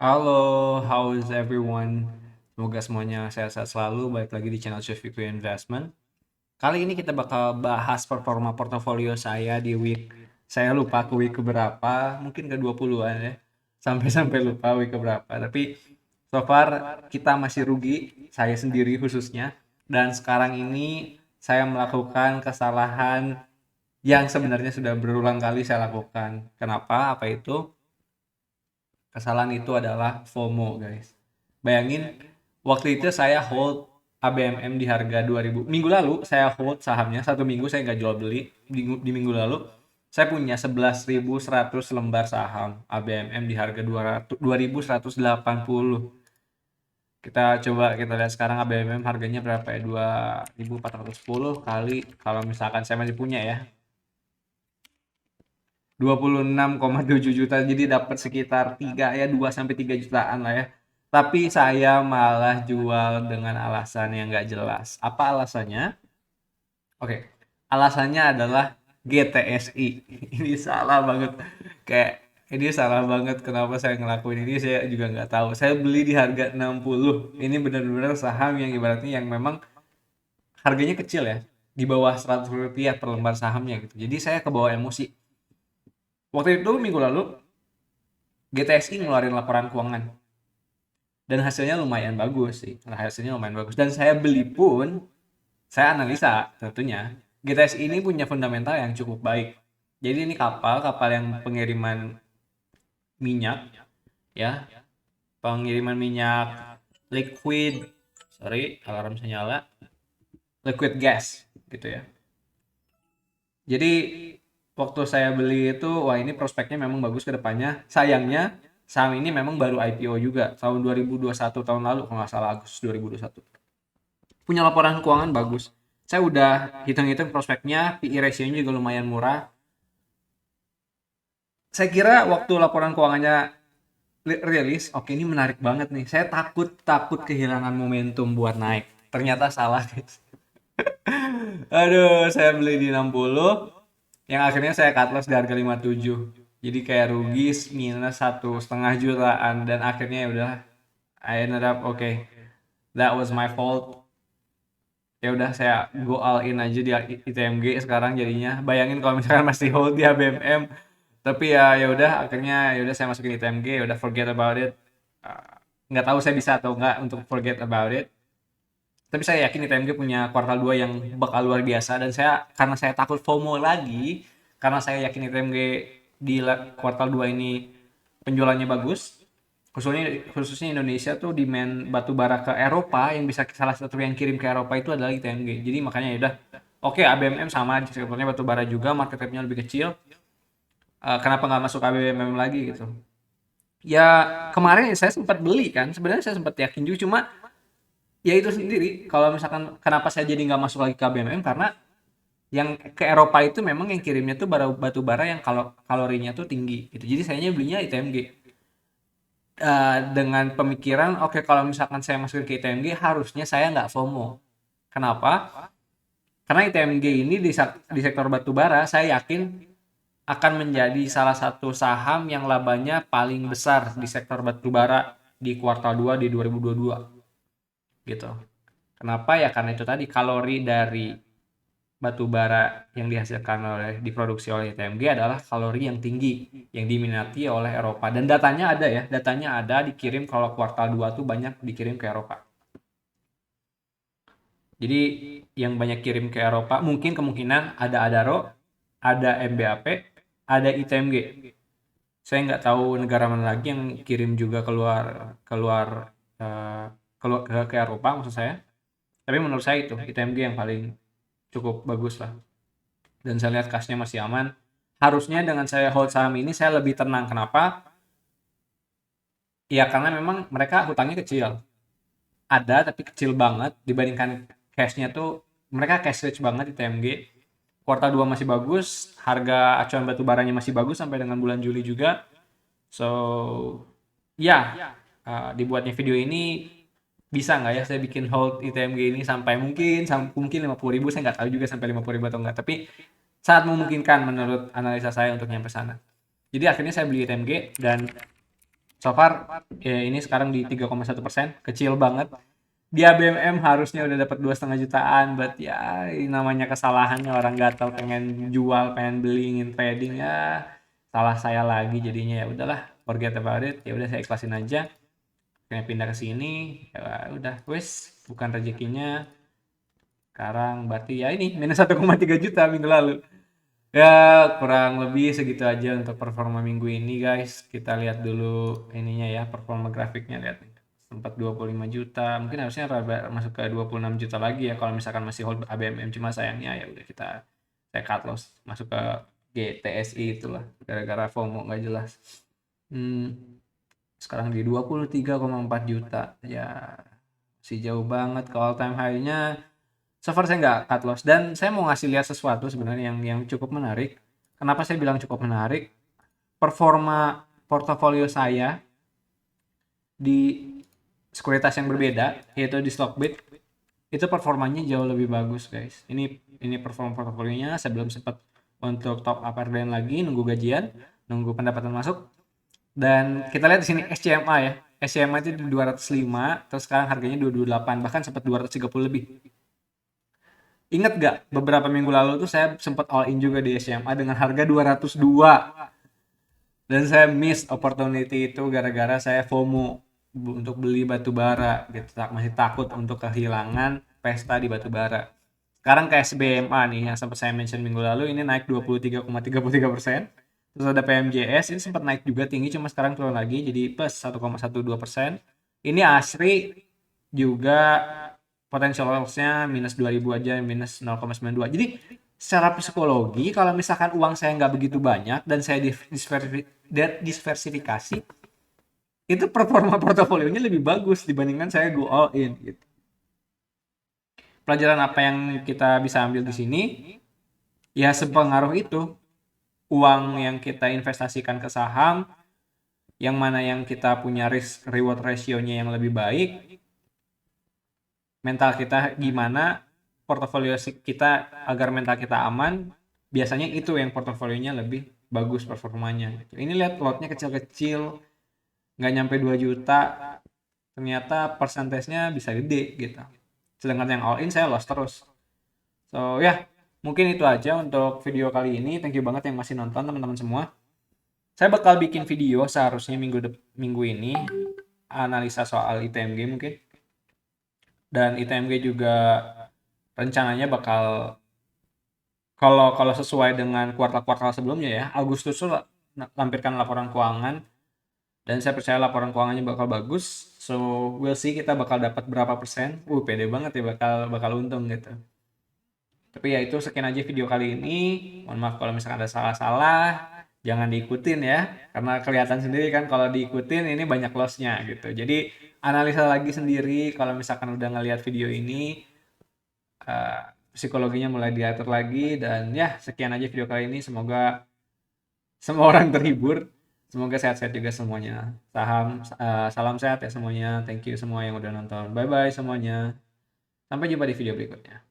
Halo, how is everyone? Semoga semuanya sehat-sehat selalu. Balik lagi di channel Chef Viku Investment. Kali ini kita bakal bahas performa portofolio saya di week. Saya lupa ke week keberapa, mungkin ke 20-an ya. Sampai-sampai lupa week keberapa. Tapi so far kita masih rugi, saya sendiri khususnya. Dan sekarang ini saya melakukan kesalahan yang sebenarnya sudah berulang kali saya lakukan. Kenapa? Apa itu? Kesalahan itu adalah FOMO, guys. Bayangin, waktu itu saya hold ABMM di harga 2000. Minggu lalu saya hold sahamnya, satu minggu saya nggak jual beli. Di minggu lalu, saya punya 11.100 lembar saham ABMM di harga 2.180. Kita lihat sekarang ABMM harganya berapa ya? 2.410 kali, kalau misalkan saya masih punya ya, 26,7 juta, jadi dapat sekitar 3 ya, 2 sampai 3 jutaan lah ya. Tapi saya malah jual dengan alasan yang nggak jelas. Apa alasannya? Oke, alasannya adalah GTSI. Ini salah banget. Kayak ini salah banget, kenapa saya ngelakuin ini saya juga nggak tahu. Saya beli di harga 60. Ini benar-benar saham yang ibaratnya yang memang harganya kecil ya. Di bawah 100 rupiah per lembar sahamnya gitu. Jadi saya kebawa emosi. Waktu itu minggu lalu GTSI ngeluarin laporan keuangan dan hasilnya lumayan bagus sih. Hasilnya lumayan bagus dan saya beli pun saya analisa tentunya GTSI ini punya fundamental yang cukup baik. Jadi ini kapal yang pengiriman minyak ya, pengiriman minyak liquid, sorry alarm saya nyala, liquid gas gitu ya. Jadi waktu saya beli itu, wah ini prospeknya memang bagus ke depannya. Sayangnya saham ini memang baru IPO juga tahun 2021, tahun lalu kalau nggak salah, Agustus 2021. Punya laporan keuangan bagus. Saya udah hitung-hitung prospeknya, PE ratio-nya juga lumayan murah. Saya kira waktu laporan keuangannya rilis, oke ini menarik banget nih. Saya takut kehilangan momentum buat naik. Ternyata salah, guys. Aduh, saya beli di 60, yang akhirnya saya cut loss di harga 57. Jadi kayak rugi minus 1,5 jutaan dan akhirnya ya udah, I ended up okay, that was my fault. Ya udah saya go all in aja di ITMG sekarang jadinya. Bayangin kalau misalkan masih hold di ABMM. Tapi ya udah akhirnya ya udah saya masukin ITMG, ya udah forget about it. Nggak tahu saya bisa atau nggak untuk forget about it. Tapi saya yakin ITMG punya kuartal 2 yang bakal luar biasa, dan karena saya takut FOMO lagi, karena saya yakin ITMG di kuartal 2 ini penjualannya bagus. Khususnya Indonesia tuh demand batu bara ke Eropa, yang bisa salah satu yang kirim ke Eropa itu adalah ITMG. Jadi makanya ya udah, oke, ABMM sama sektornya batu bara juga, market cap-nya lebih kecil. Kenapa nggak masuk ABMM lagi gitu? Ya kemarin saya sempat beli kan, sebenarnya saya sempat yakin juga, cuma ya itu sendiri, kalau misalkan kenapa saya jadi nggak masuk lagi ke BMM, karena yang ke Eropa itu memang yang kirimnya tuh batu bara yang kalorinya tuh tinggi gitu. Jadi sayanya belinya ITMG. Dengan pemikiran, oke, kalau misalkan saya masukin ke ITMG harusnya saya nggak FOMO. Kenapa? Karena ITMG ini di sektor batu bara saya yakin akan menjadi salah satu saham yang labanya paling besar di sektor batu bara di kuartal 2 di 2022 gitu. Kenapa ya? Karena itu tadi, kalori dari batu bara yang dihasilkan diproduksi oleh TMG adalah kalori yang tinggi, yang diminati oleh Eropa. Dan datanya ada dikirim kalau kuartal 2 tuh banyak dikirim ke Eropa. Jadi yang banyak kirim ke Eropa mungkin kemungkinan ada Adaro, ada MBAP, ada ITMG. Saya nggak tahu negara mana lagi yang kirim juga keluar keluar eh, keluar ke Eropa maksud saya. Tapi menurut saya itu ITMG yang paling cukup bagus lah. Dan saya lihat kasnya masih aman. Harusnya dengan saya hold saham ini saya lebih tenang. Kenapa? Ya karena memang mereka hutangnya kecil. Ada tapi kecil banget dibandingkan cashnya tuh, mereka cash rich banget di TMG. Kuartal 2 masih bagus, harga acuan batu baranya masih bagus sampai dengan bulan Juli juga. So, ya, dibuatnya video ini bisa nggak ya saya bikin hold ITMG ini sampai mungkin 50.000, saya nggak tahu juga sampai 50.000 atau enggak, tapi sangat memungkinkan menurut analisa saya untuk nyampe sana. Jadi akhirnya saya beli ITMG dan So far ya ini sekarang di 3,1%, kecil banget. Di ABMM harusnya udah dapat 2,5 jutaan, but ya ini namanya kesalahannya orang gatal pengen jual, pengen beli, ingin trading ya. Salah saya lagi jadinya, ya udahlah, forget about it. Ya udah saya ikhlasin aja. Kayak pindah ke sini, ya udah wes, bukan rezekinya. Sekarang berarti ya ini minus 1,3 juta minggu lalu. Ya, kurang lebih segitu aja untuk performa minggu ini, guys. Kita lihat dulu ininya ya, performa grafiknya, lihat nih. Sempat 25 juta, mungkin harusnya masuk ke 26 juta lagi ya kalau misalkan masih hold ABMM, cuma sayangnya ya udah saya cut loss masuk ke GTSI itulah gara-gara FOMO nggak jelas. Sekarang di 23,4 juta. Ya, masih jauh banget ke all time high-nya. So far saya nggak cut loss, dan saya mau ngasih lihat sesuatu sebenarnya yang cukup menarik. Kenapa saya bilang cukup menarik? Performa portofolio saya di sekuritas yang berbeda, yaitu di Stockbit, itu performanya jauh lebih bagus, guys. Ini performa portofolionya. Saya belum sempat untuk top up RDN lagi, nunggu gajian, nunggu pendapatan masuk. Dan kita lihat di sini SCMA ya. SCMA itu di 205, terus sekarang harganya 228, bahkan sempat 230 lebih. Ingat gak, beberapa minggu lalu tuh saya sempat all in juga di SMA dengan harga 202. Dan saya miss opportunity itu gara-gara saya FOMO untuk beli batu bara gitu. Masih takut untuk kehilangan pesta di batu bara. Sekarang ke SBMA nih yang sempat saya mention minggu lalu, ini naik 23,33%. Terus ada PMJS, ini sempat naik juga tinggi, cuma sekarang turun lagi jadi plus 1,12%. Ini ASRI juga potential loss-nya minus 2000 aja, minus 0,92. Jadi secara psikologi kalau misalkan uang saya nggak begitu banyak dan saya diversifikasi, itu performa portofolionya lebih bagus dibandingkan saya go all in gitu. Pelajaran apa yang kita bisa ambil di sini? Ya sepengaruh itu uang yang kita investasikan ke saham, yang mana yang kita punya risk reward ratio-nya yang lebih baik, mental kita gimana, portofolio kita agar mental kita aman, biasanya itu yang portofolionya lebih bagus performanya. Ini lihat lotnya kecil-kecil, nggak nyampe 2 juta, ternyata persentasenya bisa gede gitu. Sedangkan yang all in saya loss terus. So ya, mungkin itu aja untuk video kali ini. Thank you banget yang masih nonton teman-teman semua. Saya bakal bikin video seharusnya minggu ini analisa soal ITMG mungkin. Dan ITMG juga rencananya bakal, kalau sesuai dengan kuartal-kuartal sebelumnya ya, Agustus tuh lampirkan laporan keuangan, dan saya percaya laporan keuangannya bakal bagus. So we'll see kita bakal dapat berapa persen. Pede banget ya, bakal untung gitu. Tapi ya itu, sekian aja video kali ini. Mohon maaf kalau misalkan ada salah-salah, jangan diikutin ya, karena kelihatan sendiri kan kalau diikutin ini banyak lossnya gitu. Jadi analisa lagi sendiri kalau misalkan udah ngelihat video ini, psikologinya mulai diatur lagi. Dan ya, sekian aja video kali ini. Semoga semua orang terhibur. Semoga sehat-sehat juga semuanya. Salam sehat ya semuanya. Thank you semua yang udah nonton. Bye bye semuanya. Sampai jumpa di video berikutnya.